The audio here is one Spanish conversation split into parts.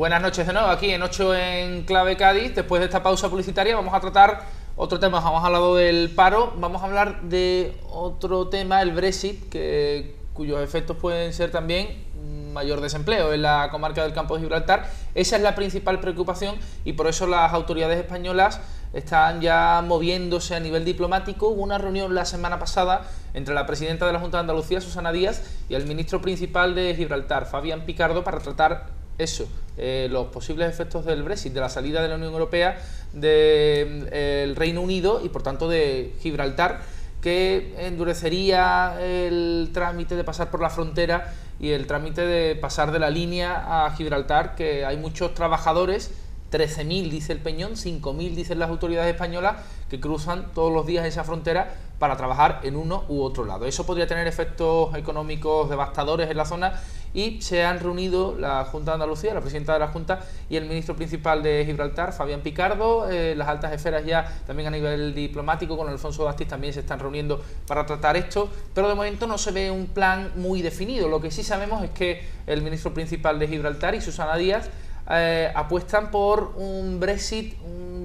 Buenas noches de nuevo aquí en 8 en Clave Cádiz. Después de esta pausa publicitaria vamos a tratar otro tema. Hemos hablado del paro, vamos a hablar de otro tema, el Brexit, cuyos efectos pueden ser también mayor desempleo en la comarca del Campo de Gibraltar. Esa es la principal preocupación y por eso las autoridades españolas están ya moviéndose a nivel diplomático. Hubo una reunión la semana pasada entre la presidenta de la Junta de Andalucía, Susana Díaz, y el ministro principal de Gibraltar, Fabián Picardo, para tratar eso, los posibles efectos del Brexit, de la salida de la Unión Europea del Reino Unido y por tanto de Gibraltar, que endurecería el trámite de pasar por la frontera y el trámite de pasar de la línea a Gibraltar, que hay muchos trabajadores, 13.000 dice el Peñón, 5.000 dicen las autoridades españolas, que cruzan todos los días esa frontera para trabajar en uno u otro lado. Eso podría tener efectos económicos devastadores en la zona y se han reunido la Junta de Andalucía, la presidenta de la Junta y el ministro principal de Gibraltar, Fabián Picardo. Las altas esferas ya también a nivel diplomático con Alfonso Dastis también se están reuniendo para tratar esto, pero de momento no se ve un plan muy definido. Lo que sí sabemos es que el ministro principal de Gibraltar y Susana Díaz apuestan por un Brexit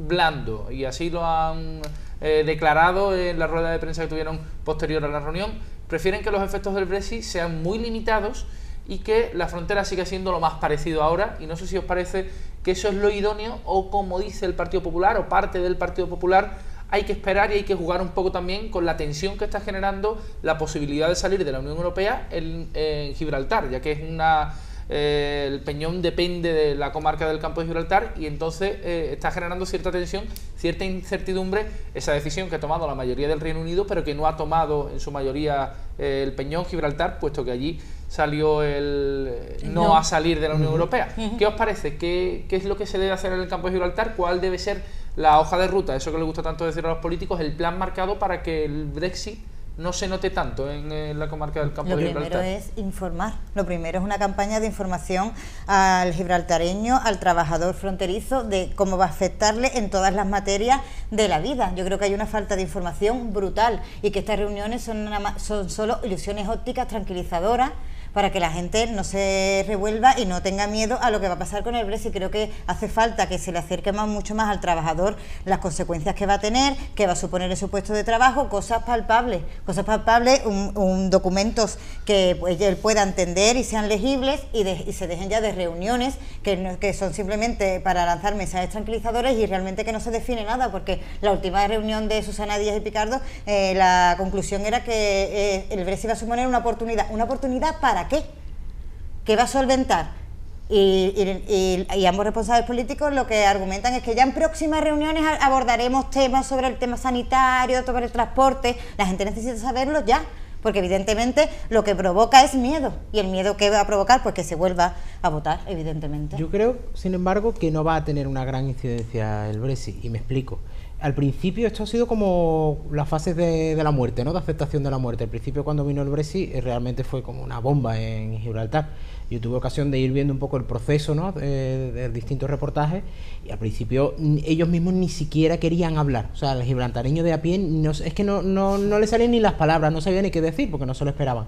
blando y así lo han declarado en la rueda de prensa que tuvieron posterior a la reunión. Prefieren que los efectos del Brexit sean muy limitados y que la frontera siga siendo lo más parecido ahora, y no sé si os parece que eso es lo idóneo o, como dice el Partido Popular o parte del Partido Popular, hay que esperar y hay que jugar un poco también con la tensión que está generando la posibilidad de salir de la Unión Europea en Gibraltar, ya que es el Peñón depende de la comarca del Campo de Gibraltar y entonces está generando cierta tensión, cierta incertidumbre esa decisión que ha tomado la mayoría del Reino Unido, pero que no ha tomado en su mayoría el Peñón Gibraltar, puesto que allí salió el no a salir de la Unión Europea. ¿Qué os parece? ¿Qué es lo que se debe hacer en el Campo de Gibraltar? ¿Cuál debe ser la hoja de ruta? Eso que les gusta tanto decir a los políticos, el plan marcado para que el Brexit no se note tanto en la comarca del Campo de Gibraltar. Lo primero es informar. Lo primero es una campaña de información al gibraltareño, al trabajador fronterizo, de cómo va a afectarle en todas las materias de la vida. Yo creo que hay una falta de información brutal y que estas reuniones son solo ilusiones ópticas tranquilizadoras para que la gente no se revuelva y no tenga miedo a lo que va a pasar con el Brexit. Creo que hace falta que se le acerque mucho más al trabajador las consecuencias que va a tener, que va a suponer en su puesto de trabajo, cosas palpables, documentos que él pueda entender y sean legibles y se dejen ya de reuniones que son simplemente para lanzar mensajes tranquilizadores y realmente que no se define nada, porque la última reunión de Susana Díaz y Picardo, la conclusión era que el Brexit va a suponer una oportunidad. ¿Una oportunidad para qué? ¿Qué va a solventar? Y ambos responsables políticos lo que argumentan es que ya en próximas reuniones abordaremos temas sobre el tema sanitario, sobre el transporte. La gente necesita saberlo ya, porque evidentemente lo que provoca es miedo, y el miedo que va a provocar, pues que se vuelva a votar, evidentemente. Yo creo, sin embargo, que no va a tener una gran incidencia el Brexit, y me explico. Al principio esto ha sido como las fases de la muerte, ¿no? De aceptación de la muerte. Al principio, cuando vino el Brexit, realmente fue como una bomba en Gibraltar. Yo tuve ocasión de ir viendo un poco el proceso, ¿no? de distintos reportajes, y al principio ellos mismos ni siquiera querían hablar. O sea, el gibraltareño de a pie es que no le salían ni las palabras, no sabía ni qué decir porque no se lo esperaban.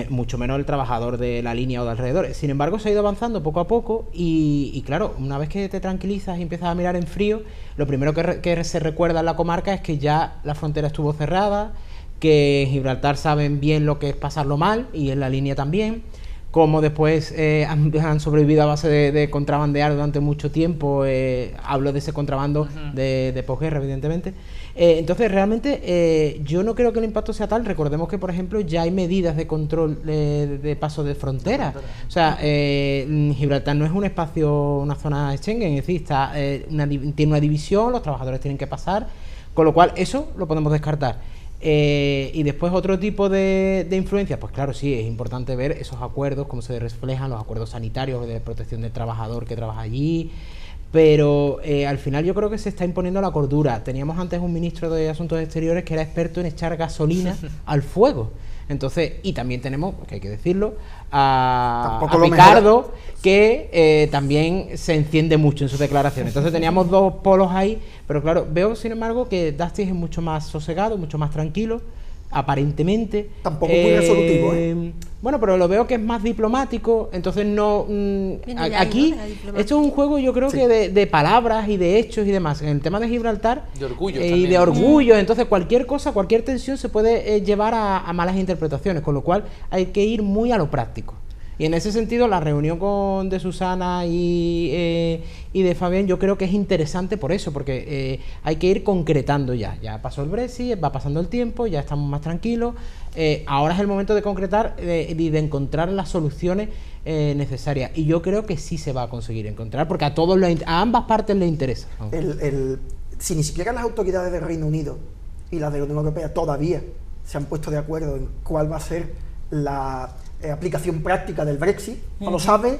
Mucho menos el trabajador de la línea o de alrededor. Sin embargo, se ha ido avanzando poco a poco y claro, una vez que te tranquilizas y empiezas a mirar en frío, lo primero que se recuerda en la comarca es que ya la frontera estuvo cerrada, que en Gibraltar saben bien lo que es pasarlo mal y en la línea también, como después han sobrevivido a base de contrabandear durante mucho tiempo. Hablo de ese contrabando de posguerra, evidentemente. Entonces, realmente, yo no creo que el impacto sea tal. Recordemos que, por ejemplo, ya hay medidas de control de paso de frontera. O sea, Gibraltar no es un espacio, una zona Schengen, es decir, tiene una división, los trabajadores tienen que pasar, con lo cual eso lo podemos descartar. Y después otro tipo de influencia, pues claro, sí, es importante ver esos acuerdos, cómo se reflejan los acuerdos sanitarios de protección del trabajador que trabaja allí, pero al final yo creo que se está imponiendo la cordura. Teníamos antes un ministro de Asuntos Exteriores que era experto en echar gasolina al fuego. Entonces, y también tenemos, que hay que decirlo, a Picardo, que también se enciende mucho en sus declaraciones. Entonces teníamos dos polos ahí, pero claro, veo sin embargo que Dastis es mucho más sosegado, mucho más tranquilo. aparentemente. Tampoco muy resolutivo, ¿eh? Bueno, pero lo veo que es más diplomático, entonces no... aquí, esto es un juego yo creo que de palabras y de hechos y demás. En el tema de Gibraltar... De orgullo y de orgullo, entonces cualquier cosa, cualquier tensión se puede llevar a malas interpretaciones, con lo cual hay que ir muy a lo práctico. Y en ese sentido la reunión de Susana y de Fabián yo creo que es interesante por eso, porque hay que ir concretando ya. Ya pasó el Brexit, va pasando el tiempo, ya estamos más tranquilos. Ahora es el momento de concretar y de encontrar las soluciones necesarias. Y yo creo que sí se va a conseguir encontrar, porque a ambas partes les interesa. Si ni siquiera las autoridades del Reino Unido y las de la Unión Europea todavía se han puesto de acuerdo en cuál va a ser la aplicación práctica del Brexit, no lo saben.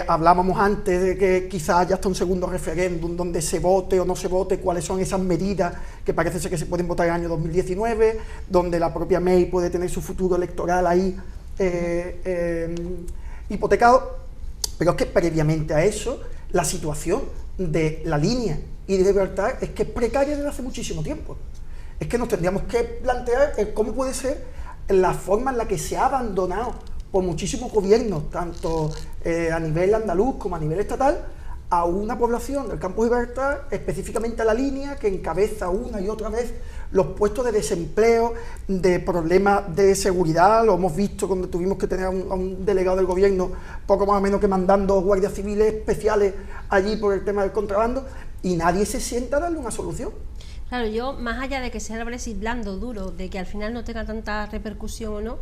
Hablábamos antes de que quizás haya hasta un segundo referéndum donde se vote o no se vote cuáles son esas medidas que parece ser que se pueden votar en el año 2019, donde la propia May puede tener su futuro electoral ahí hipotecado. Pero es que previamente a eso la situación de la línea y de Gibraltar es que es precaria desde hace muchísimo tiempo. Es que nos tendríamos que plantear cómo puede ser la forma en la que se ha abandonado por muchísimos gobiernos, tanto a nivel andaluz como a nivel estatal, a una población del campo de Gibraltar, específicamente a la línea, que encabeza una y otra vez los puestos de desempleo, de problemas de seguridad. Lo hemos visto cuando tuvimos que tener a un delegado del gobierno, poco más o menos que mandando guardias civiles especiales allí por el tema del contrabando, y nadie se sienta a darle una solución. Claro, yo, más allá de que sea el Brexit blando, duro, de que al final no tenga tanta repercusión o no,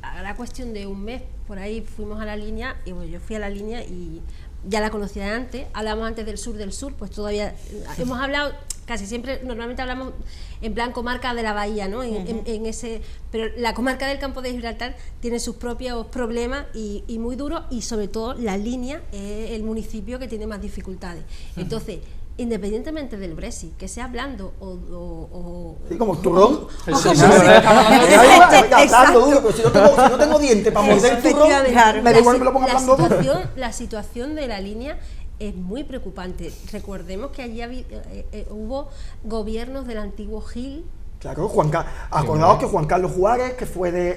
a la cuestión de un mes, por ahí fuimos a la línea, y bueno, yo fui a la línea y ya la conocía de antes, hablamos antes del sur, pues todavía hemos hablado, casi siempre, normalmente hablamos en plan comarca de la bahía, ¿no? En ese, pero la comarca del campo de Gibraltar tiene sus propios problemas y muy duros, y sobre todo la línea es el municipio que tiene más dificultades. Entonces, independientemente del Brexit, que sea blando sí, como el turrón. Si no tengo dientes para morder el turrón, me da igual que me lo ponga blando. La situación de la línea es muy preocupante. Recordemos que allí hubo gobiernos del antiguo Gil. Claro, acordaos que Juan Carlos Juárez, que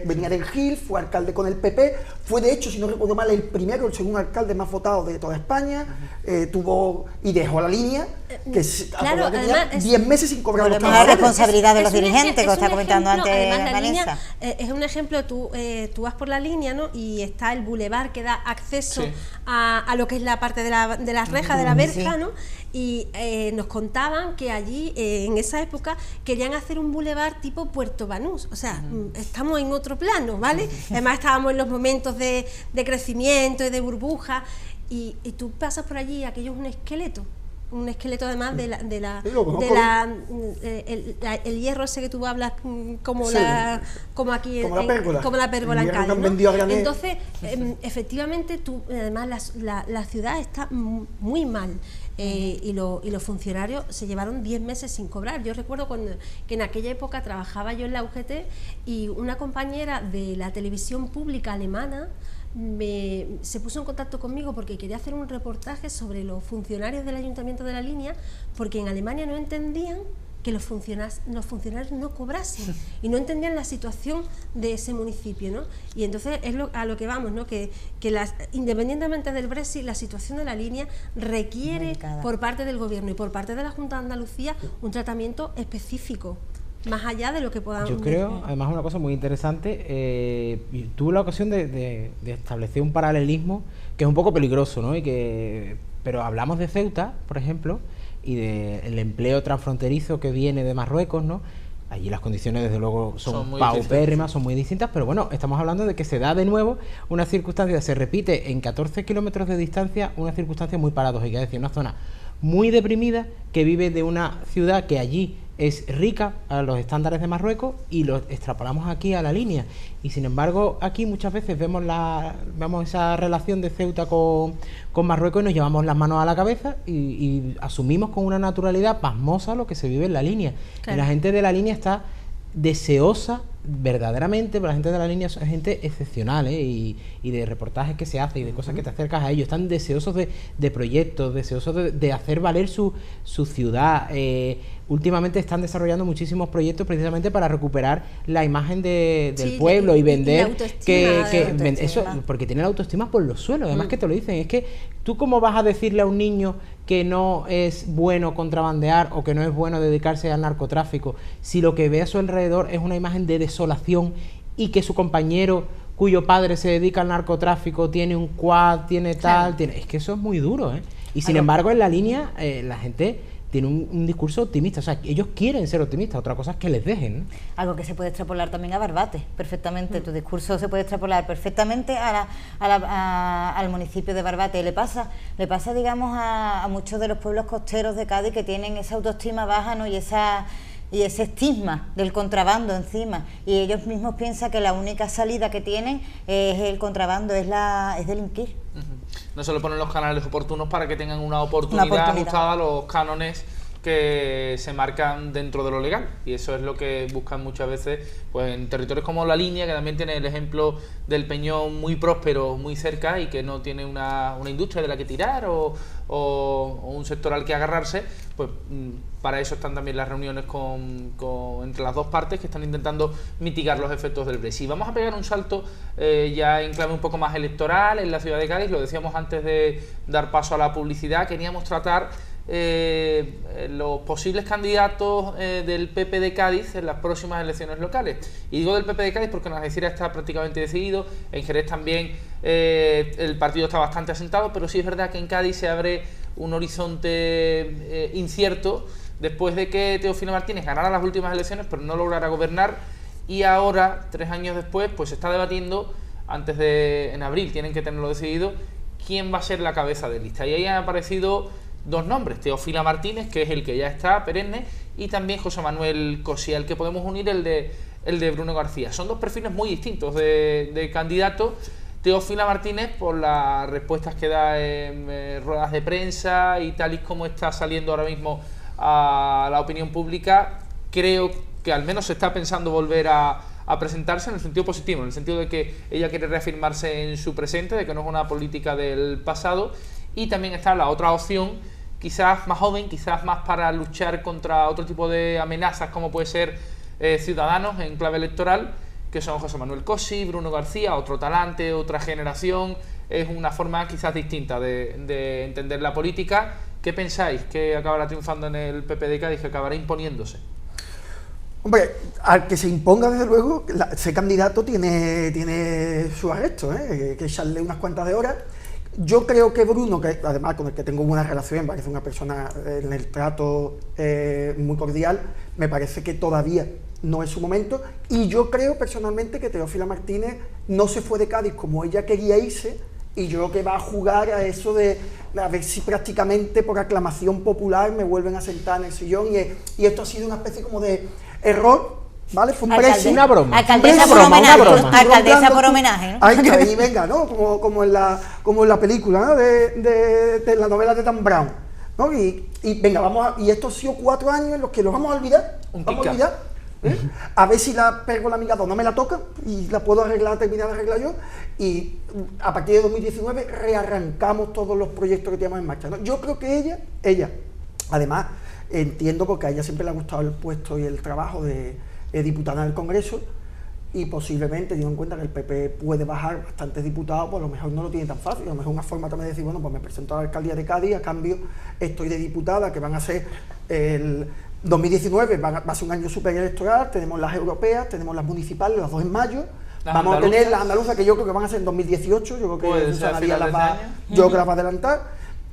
venía del Gil, fue alcalde con el PP, fue de hecho, si no recuerdo mal, el primero o el segundo alcalde más votado de toda España, y dejó la línea, que claro, tenía 10 meses sin cobrar los trabajadores. La responsabilidad de los dirigentes, que os está comentando antes Vanessa. Es un ejemplo, tú vas por la línea, ¿no? Y está el bulevar que da acceso a lo que es la parte de la reja, de la verja, ¿no? Y nos contaban que allí, en esa época, querían hacer un bulevar tipo Puerto Banús. O sea, estamos en otro plano, ¿vale? Además estábamos en los momentos de crecimiento y de burbuja, y tú pasas por allí y aquello es un esqueleto además el hierro ese que tú hablas, como aquí, como la pérgola en Cádiz, ¿no? Entonces, efectivamente, además la ciudad está muy mal. Y los funcionarios se llevaron 10 meses sin cobrar. Yo recuerdo que en aquella época trabajaba yo en la UGT, y una compañera de la televisión pública alemana se puso en contacto conmigo porque quería hacer un reportaje sobre los funcionarios del ayuntamiento de la línea, porque en Alemania no entendían que los funcionarios no cobrasen, y no entendían la situación de ese municipio, ¿no? Y entonces es a lo que vamos, ¿no? Que independientemente del Brexit, la situación de la línea requiere por parte del gobierno y por parte de la Junta de Andalucía un tratamiento específico, más allá de lo que podamos... Yo creo, además, una cosa muy interesante, tuve la ocasión de establecer un paralelismo que es un poco peligroso, ¿no? Pero hablamos de Ceuta, por ejemplo, y del empleo transfronterizo que viene de Marruecos, ¿no? Allí las condiciones, desde luego, son paupérrimas, son muy distintas, pero bueno, estamos hablando de que se da de nuevo una circunstancia, se repite en 14 kilómetros de distancia, una circunstancia muy paradójica, es decir, una zona muy deprimida que vive de una ciudad que allí es rica a los estándares de Marruecos, y lo extrapolamos aquí a la línea, y sin embargo aquí muchas veces vemos esa relación de Ceuta con Marruecos y nos llevamos las manos a la cabeza y asumimos con una naturalidad pasmosa lo que se vive en la línea. Claro. Y la gente de la línea está deseosa verdaderamente, la gente de la línea son gente excepcional, y de reportajes que se hacen y de cosas que te acercas a ellos, están deseosos de proyectos, deseosos de hacer valer su ciudad. Últimamente están desarrollando muchísimos proyectos precisamente para recuperar la imagen del pueblo y vender eso, porque tiene la autoestima por los suelos, además que te lo dicen. Es que tú, ¿cómo vas a decirle a un niño que no es bueno contrabandear o que no es bueno dedicarse al narcotráfico si lo que ve a su alrededor es una imagen de desolación, y que su compañero cuyo padre se dedica al narcotráfico tiene un quad, tiene tal, es que eso es muy duro, y sin embargo en la línea la gente tiene un discurso optimista, o sea, ellos quieren ser optimistas, otra cosa es que les dejen, ¿no? Algo que se puede extrapolar también a Barbate, perfectamente. Tu discurso se puede extrapolar perfectamente al municipio de Barbate. Le pasa, digamos, a muchos de los pueblos costeros de Cádiz que tienen esa autoestima baja, ¿no? y ese estigma del contrabando encima, y ellos mismos piensan que la única salida que tienen es el contrabando, es delinquir. No se le ponen los canales oportunos para que tengan una oportunidad ajustada a los cánones que se marcan dentro de lo legal, y eso es lo que buscan muchas veces pues en territorios como La Línea, que también tiene el ejemplo del Peñón muy próspero, muy cerca, y que no tiene una industria de la que tirar o un sector al que agarrarse. Pues para eso están también las reuniones entre las dos partes que están intentando mitigar los efectos del Brexit. Vamos a pegar un salto ya en clave un poco más electoral en la ciudad de Cádiz. Lo decíamos antes de dar paso a la publicidad, queríamos tratar los posibles candidatos del PP de Cádiz en las próximas elecciones locales. Y digo del PP de Cádiz porque en Algeciras está prácticamente decidido, en Jerez también el partido está bastante asentado, pero sí es verdad que en Cádiz se abre un horizonte incierto después de que Teófilo Martínez ganara las últimas elecciones pero no lograra gobernar, y ahora, 3 años después, pues se está debatiendo, en abril tienen que tenerlo decidido, quién va a ser la cabeza de lista. Y ahí han aparecido 2 nombres, Teófilo Martínez, que es el que ya está perenne, y también José Manuel Cosí, al que podemos unir el de Bruno García. Son 2 perfiles muy distintos de candidatos. Teófilo Martínez, por las respuestas que da en ruedas de prensa y tal y como está saliendo ahora mismo a la opinión pública, creo que al menos se está pensando volver a presentarse en el sentido positivo, en el sentido de que ella quiere reafirmarse en su presente, de que no es una política del pasado. Y también está la otra opción, quizás más joven, quizás más para luchar contra otro tipo de amenazas, como puede ser Ciudadanos en clave electoral, que son José Manuel Cosí, Bruno García, otro talante, otra generación. Es una forma quizás distinta de entender la política. ¿Qué pensáis que acabará triunfando en el PP de Cádiz, que acabará imponiéndose? Hombre, al que se imponga, desde luego, ese candidato tiene su arresto, que echarle unas cuantas de horas. Yo creo que Bruno, que además con el que tengo buena relación, me parece una persona en el trato muy cordial, me parece que todavía no es su momento, y yo creo personalmente que Teófilo Martínez no se fue de Cádiz como ella quería irse, y yo creo que va a jugar a eso de a ver si prácticamente por aclamación popular me vuelven a sentar en el sillón, y esto ha sido una especie como de error, ¿vale? Fue una broma. Alcaldesa por homenaje. Alcaldesa por homenaje, ¿no? Ay, que ahí venga, ¿no? Como en la película, ¿no? de la novela de Dan Brown, ¿no? Y venga, y esto ha sido 4 años en los que los vamos a olvidar. A ver si la pérgola amigado no me la toca y la puedo terminar de arreglar yo, y a partir de 2019 rearrancamos todos los proyectos que teníamos en marcha, ¿no? Yo creo que ella, además, entiendo porque a ella siempre le ha gustado el puesto y el trabajo de diputada en el Congreso, y posiblemente, teniendo en cuenta que el PP puede bajar bastantes diputados, pues a lo mejor no lo tiene tan fácil. A lo mejor una forma también de decir, bueno, pues me presento a la alcaldía de Cádiz, a cambio estoy de diputada, que van a ser el 2019, va a ser un año súper electoral, tenemos las europeas, tenemos las municipales, las 2 en mayo, vamos a tener las andaluzas, que yo creo que van a ser en 2018, yo creo que Susana Díaz las va a adelantar,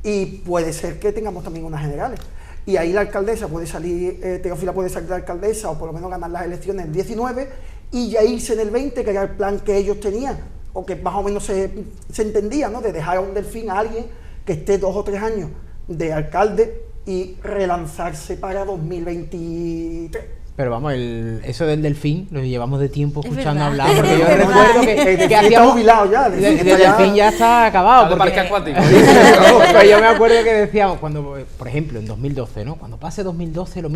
y puede ser que tengamos también unas generales. Y ahí la alcaldesa puede salir, Teófila puede salir de alcaldesa, o por lo menos ganar las elecciones en el 19, y ya irse en el 20, que era el plan que ellos tenían, o que más o menos se entendía, ¿no? De dejar a un Delfín, a alguien que esté 2 o 3 años de alcalde, y relanzarse para 2023. Pero vamos, eso del delfín lo llevamos de tiempo escuchando hablar, porque yo recuerdo que hacíamos jubilado ya. El delfín ya está acabado. Porque parque acuático. Pero yo me acuerdo que decíamos, cuando, por ejemplo, en 2012, ¿no? Cuando pase 2012 lo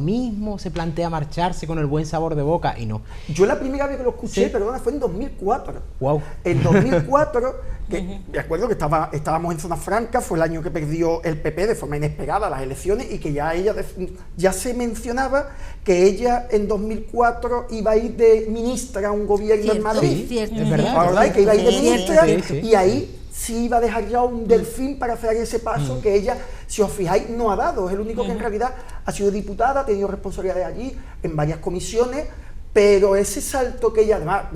mismo se plantea marcharse con el buen sabor de boca y no. Yo la primera vez que lo escuché, perdona, fue en 2004. Wow. En 2004, que me acuerdo que estábamos en Zona Franca, fue el año que perdió el PP de forma inesperada las elecciones y que ya se mencionaba que ella en 2004 iba a ir de ministra a un gobierno en Madrid. Cierto, es verdad. ¿Verdad? Que iba a ir de ministra sí. y ahí sí iba a dejar ya un delfín para hacer ese paso que ella, si os fijáis, no ha dado. Es el único que en realidad ha sido diputada, ha tenido responsabilidades allí en varias comisiones, pero ese salto que ella además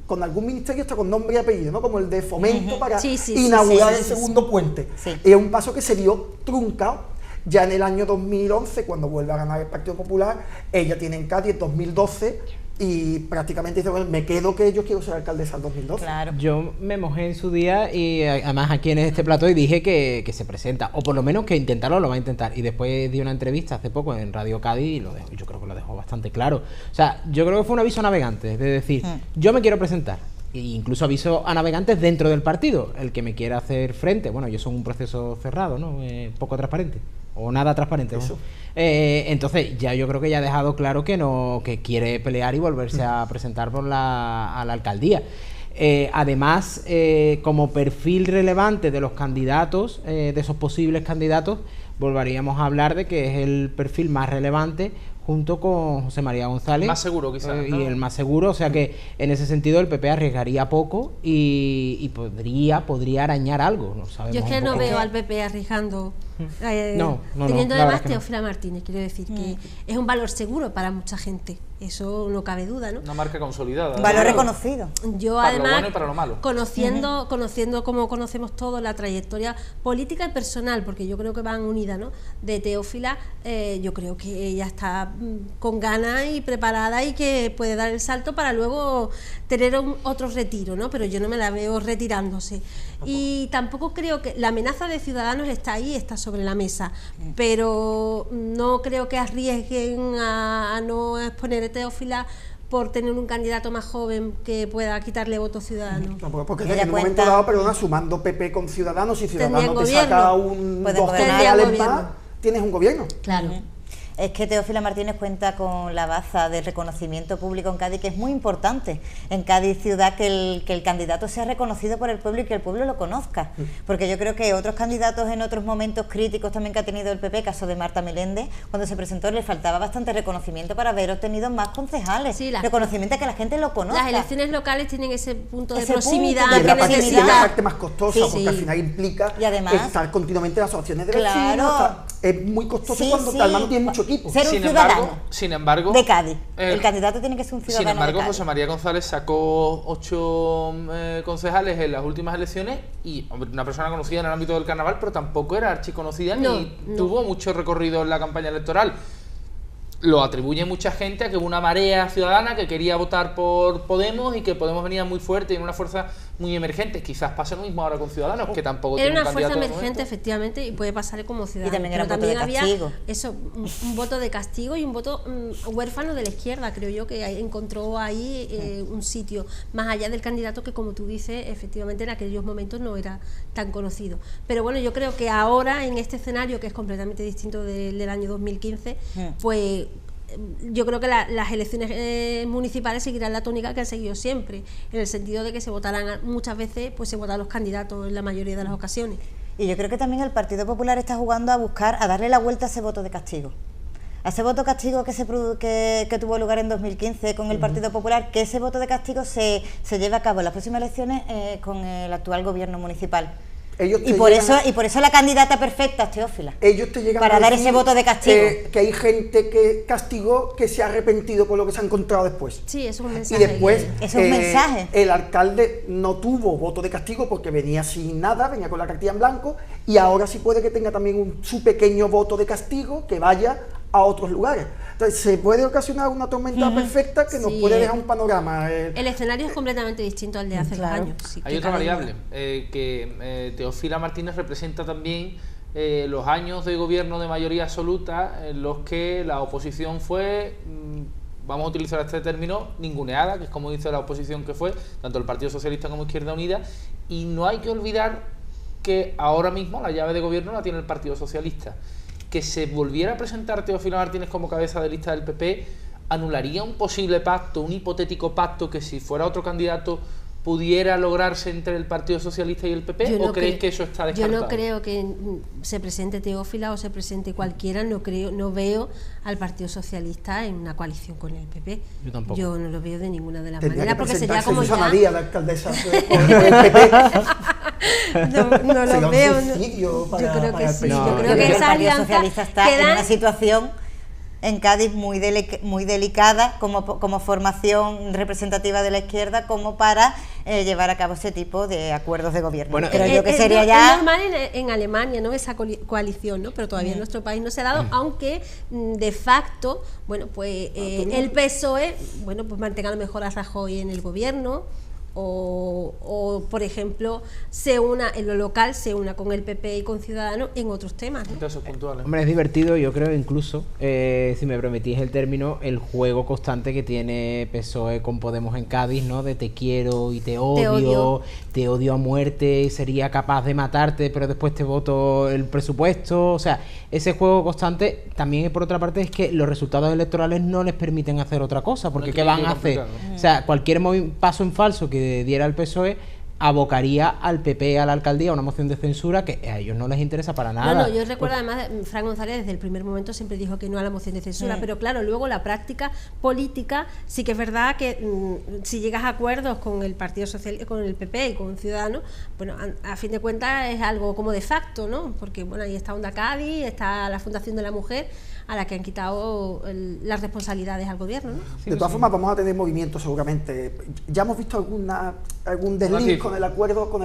con algún ministerio está con nombre y apellido, ¿no? Como el de Fomento para inaugurar el segundo puente. Sí. Es un paso que se dio truncado. Ya en el año 2011, cuando vuelve a ganar el Partido Popular, ella tiene en Cádiz 2012 y prácticamente dice, bueno, me quedo que yo quiero ser alcaldesa en 2012. Claro. Yo me mojé en su día y además aquí en este plató y dije que se presenta, o por lo menos que intentarlo lo va a intentar. Y después di una entrevista hace poco en Radio Cádiz y yo creo que lo dejó bastante claro. O sea, yo creo que fue un aviso a navegantes, de decir, yo me quiero presentar. E incluso aviso a navegantes dentro del partido, el que me quiera hacer frente. Bueno, yo soy un proceso cerrado, ¿no? Poco transparente. O nada transparente. ¿No? Entonces ya yo creo que ya ha dejado claro que quiere pelear y volverse a presentar a la alcaldía. Además, como perfil relevante de los candidatos, de esos posibles candidatos, volveríamos a hablar de que es el perfil más relevante junto con José María González. Más seguro, quizás. Y el más seguro, o sea que en ese sentido el PP arriesgaría poco y podría arañar algo. No sabemos. Yo es que no veo al PP arriesgando. Teniendo además Teófila Martínez, quiero decir que es un valor seguro para mucha gente, eso no cabe duda, ¿no? Una marca consolidada. Un valor reconocido. Yo para además, lo bueno y para lo malo. conociendo como conocemos todos la trayectoria política y personal, porque yo creo que van unidas, ¿no? De Teófila, yo creo que ella está con ganas y preparada y que puede dar el salto para luego tener otro retiro, ¿no? Pero yo no me la veo retirándose. Y tampoco creo que la amenaza de Ciudadanos está ahí, está sobre la mesa, pero no creo que arriesguen a no exponer a Teófila por tener un candidato más joven que pueda quitarle votos Ciudadanos. No, porque en un momento dado, perdona, sumando PP con Ciudadanos, si Ciudadanos te saca un 2 concejales más, tienes un gobierno. Claro. Es que Teófila Martínez cuenta con la baza del reconocimiento público en Cádiz, que es muy importante en Cádiz ciudad que el candidato sea reconocido por el pueblo y que el pueblo lo conozca, porque yo creo que otros candidatos en otros momentos críticos también que ha tenido el PP, caso de Marta Meléndez, cuando se presentó le faltaba bastante reconocimiento para haber obtenido más concejales, reconocimiento a que la gente lo conozca. Las elecciones locales tienen ese punto de proximidad que necesita. Es la parte más costosa, porque al final implica estar continuamente en las asociaciones de vecinos, es muy costoso cuando además no tiene mucho equipo. Ser un ciudadano sin embargo, de Cádiz. El candidato tiene que ser un ciudadano. Sin embargo, de Cádiz. José María González sacó 8 concejales en las últimas elecciones y una persona conocida en el ámbito del carnaval, pero tampoco era archiconocida ni tuvo mucho recorrido en la campaña electoral. Lo atribuye mucha gente a que hubo una marea ciudadana que quería votar por Podemos y que Podemos venía muy fuerte y en una fuerza muy emergente. Quizás pase lo mismo ahora con Ciudadanos, que tampoco era tiene una un candidato fuerza emergente, efectivamente, y puede pasarle como Ciudadanos. Y también era un voto de castigo. Eso, un voto de castigo y un voto huérfano de la izquierda, creo yo, que encontró ahí un sitio, más allá del candidato que, como tú dices, efectivamente en aquellos momentos no era tan conocido. Pero bueno, yo creo que ahora, en este escenario, que es completamente distinto del año 2015, pues yo creo que las elecciones municipales seguirán la tónica que han seguido siempre, en el sentido de que se votarán muchas veces, pues se votan los candidatos en la mayoría de las ocasiones. Y yo creo que también el Partido Popular está jugando a darle la vuelta a ese voto de castigo. A ese voto castigo que tuvo lugar en 2015 con el Partido Popular, que ese voto de castigo se lleve a cabo en las próximas elecciones con el actual gobierno municipal. Y por eso la candidata perfecta es Teófila. Ellos te llegan para dar ese voto de castigo. Que hay gente que castigó, que se ha arrepentido por lo que se ha encontrado después. Sí, es un mensaje. Y después, es un mensaje. El alcalde no tuvo voto de castigo porque venía sin nada, venía con la cartilla en blanco, y ahora sí puede que tenga también su pequeño voto de castigo que vaya a otros lugares. Entonces se puede ocasionar una tormenta perfecta que nos puede dejar un panorama. El escenario es completamente distinto al de hace 2 años. Sí, hay otra variable, que Teófila Martínez representa también los años de gobierno de mayoría absoluta en los que la oposición fue vamos a utilizar este término, ninguneada, que es como dice la oposición que fue, tanto el Partido Socialista como Izquierda Unida, y no hay que olvidar que ahora mismo la llave de gobierno la tiene el Partido Socialista. Que se volviera a presentar Teófilo Martínez como cabeza de lista del PP anularía un posible pacto, un hipotético pacto que si fuera otro candidato pudiera lograrse entre el Partido Socialista y el PP, ¿o creéis que eso está descartado? Yo no creo que se presente Teófila o se presente cualquiera, no veo al Partido Socialista en una coalición con el PP. Yo tampoco. Yo no lo veo de ninguna de las maneras, porque sería como Susana Díaz, la alcaldesa del PP. No lo veo. Yo creo que sí. Yo creo que esa alianza Socialista está en una situación en Cádiz muy delicada como formación representativa de la izquierda, como para llevar a cabo ese tipo de acuerdos de gobierno. Bueno, creo yo que sería ya... Es normal en Alemania, ¿no?, esa coalición, ¿no?, pero todavía en nuestro país no se ha dado, aunque de facto, bueno, pues el PSOE, bueno, pues mantenga a lo mejor a Rajoy en el gobierno, o por ejemplo en lo local se una con el PP y con Ciudadanos en otros temas, ¿no? Hombre, es divertido, yo creo, incluso si me permitís el término, el juego constante que tiene PSOE con Podemos en Cádiz, ¿no? De te quiero y te odio a muerte, sería capaz de matarte pero después te voto el presupuesto. O sea, ese juego constante también, por otra parte, es que los resultados electorales no les permiten hacer otra cosa, porque ¿qué van a hacer? O sea, cualquier paso en falso que diera el PSOE abocaría al PP, a la alcaldía, una moción de censura que a ellos no les interesa para nada. No, yo recuerdo además, Fran González desde el primer momento siempre dijo que no a la moción de censura, pero claro, luego la práctica política sí que es verdad que si llegas a acuerdos con el Partido Social, con el PP y con Ciudadanos, bueno, a fin de cuentas es algo como de facto, ¿no? Porque bueno, ahí está Onda Cádiz, está la Fundación de la Mujer, a la que han quitado las responsabilidades al gobierno, ¿no? De todas formas vamos a tener movimientos seguramente. Ya hemos visto algún desliz con el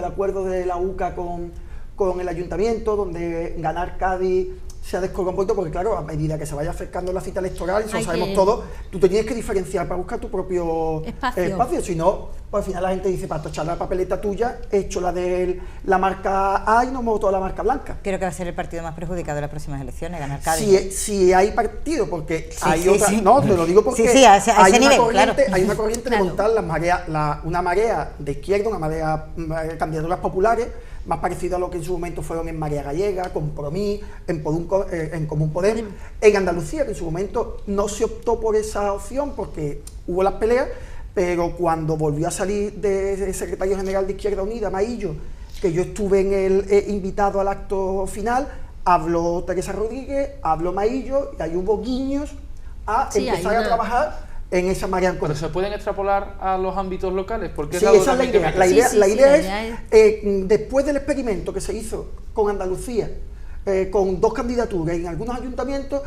acuerdo de la UCA con el ayuntamiento, donde ganar Cádiz se ha descolgado un poquito, porque claro, a medida que se vaya acercando la cita electoral, y eso lo sabemos todos, tú te tienes que diferenciar para buscar tu propio espacio. Si no, pues al final la gente dice, para tochar la papeleta tuya, he hecho la de la marca A y no me voto la marca blanca. Creo que va a ser el partido más perjudicado de las próximas elecciones, ganar Cádiz. Si hay partido, porque hay otra... No, te lo digo porque hay una corriente de montar una marea de izquierda, una marea candidaturas populares, más parecido a lo que en su momento fueron en Marea Gallega, Compromís, en Común Podem, en Andalucía, que en su momento no se optó por esa opción porque hubo las peleas, pero cuando volvió a salir de secretario general de Izquierda Unida, Maillo, que yo estuve en el invitado al acto final, habló Teresa Rodríguez, habló Maillo, y ahí hubo guiños a empezar a trabajar en esa marea. ¿Pero se pueden extrapolar a los ámbitos locales? Porque sí, esa es la idea. La idea es, después del experimento que se hizo con Andalucía, con 2 candidaturas en algunos ayuntamientos,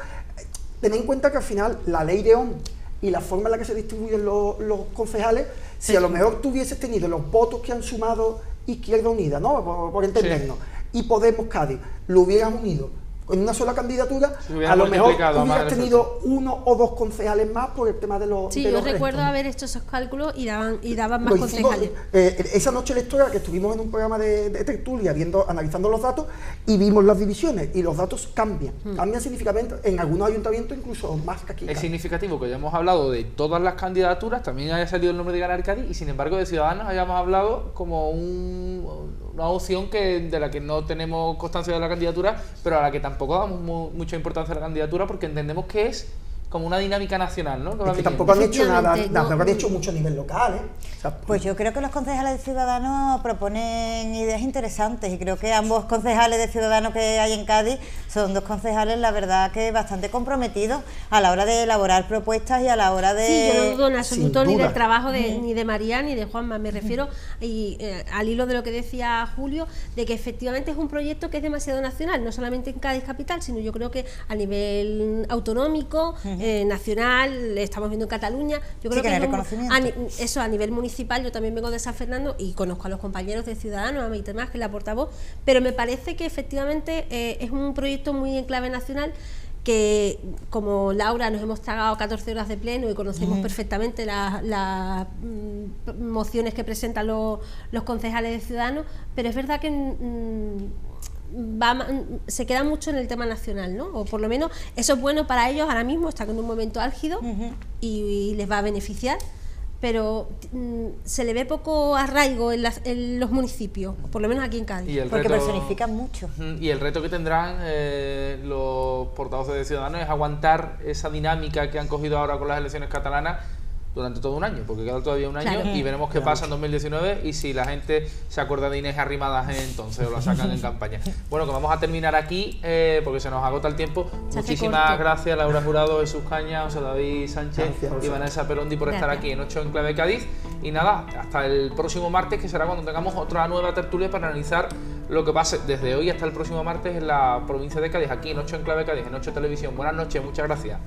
tened en cuenta que al final la ley de ON y la forma en la que se distribuyen los concejales, si a lo mejor tú hubieses tenido los votos que han sumado Izquierda Unida, ¿no?, por entendernos, y Podemos Cádiz, lo hubieran unido en una sola candidatura, a lo mejor hubieras tenido 1 o 2 concejales más por el tema de los... Sí, yo recuerdo haber hecho esos cálculos y daban más concejales. Esa noche electoral que estuvimos en un programa de tertulia analizando los datos, y vimos las divisiones, y los datos cambian significativamente, en algunos ayuntamientos incluso más que aquí. Es significativo que hayamos hablado de todas las candidaturas, también haya salido el nombre de ganar Cádiz, y sin embargo de Ciudadanos hayamos hablado como una opción de la que no tenemos constancia de la candidatura, pero a la que tampoco damos mucha importancia a la candidatura, porque entendemos que es como una dinámica nacional, ¿no? Es que tampoco han hecho nada, tampoco han hecho mucho a nivel local, ¿eh? O sea, pues yo creo que los concejales de Ciudadanos proponen ideas interesantes, y creo que ambos concejales de Ciudadanos que hay en Cádiz son 2 concejales, la verdad, que bastante comprometidos a la hora de elaborar propuestas y a la hora de... Sí, yo no dudo en absoluto ni del trabajo ni de María ni de Juanma, me refiero al hilo de lo que decía Julio, de que efectivamente es un proyecto que es demasiado nacional, no solamente en Cádiz capital, sino yo creo que a nivel autonómico, nacional, estamos viendo en Cataluña, yo creo que eso a nivel municipal. Yo también vengo de San Fernando y conozco a los compañeros de Ciudadanos, a Maite Más, que es la portavoz, pero me parece que efectivamente es un proyecto muy en clave nacional, que como Laura nos hemos tragado 14 horas de pleno y conocemos perfectamente las mociones que presentan los concejales de Ciudadanos, pero es verdad que se queda mucho en el tema nacional, ¿no? O por lo menos eso es bueno para ellos ahora mismo, están en un momento álgido y les va a beneficiar, pero se le ve poco arraigo en los municipios, por lo menos aquí en Cádiz. Porque personifican mucho. Y el reto que tendrán los portavoces de Ciudadanos es aguantar esa dinámica que han cogido ahora con las elecciones catalanas durante todo un año, porque queda todavía un año y veremos qué pasa en 2019 y si la gente se acuerda de Inés Arrimadas entonces o la sacan en campaña. Bueno, que vamos a terminar aquí porque se nos agota el tiempo. Muchísimas gracias Laura Jurado, Jesús Caña, José David Sánchez y Vanessa Perondi por estar aquí en 8 en Clave Cádiz. Y nada, hasta el próximo martes, que será cuando tengamos otra nueva tertulia para analizar lo que pase desde hoy hasta el próximo martes en la provincia de Cádiz, aquí en 8 en Clave Cádiz, en 8 Televisión. Buenas noches, muchas gracias.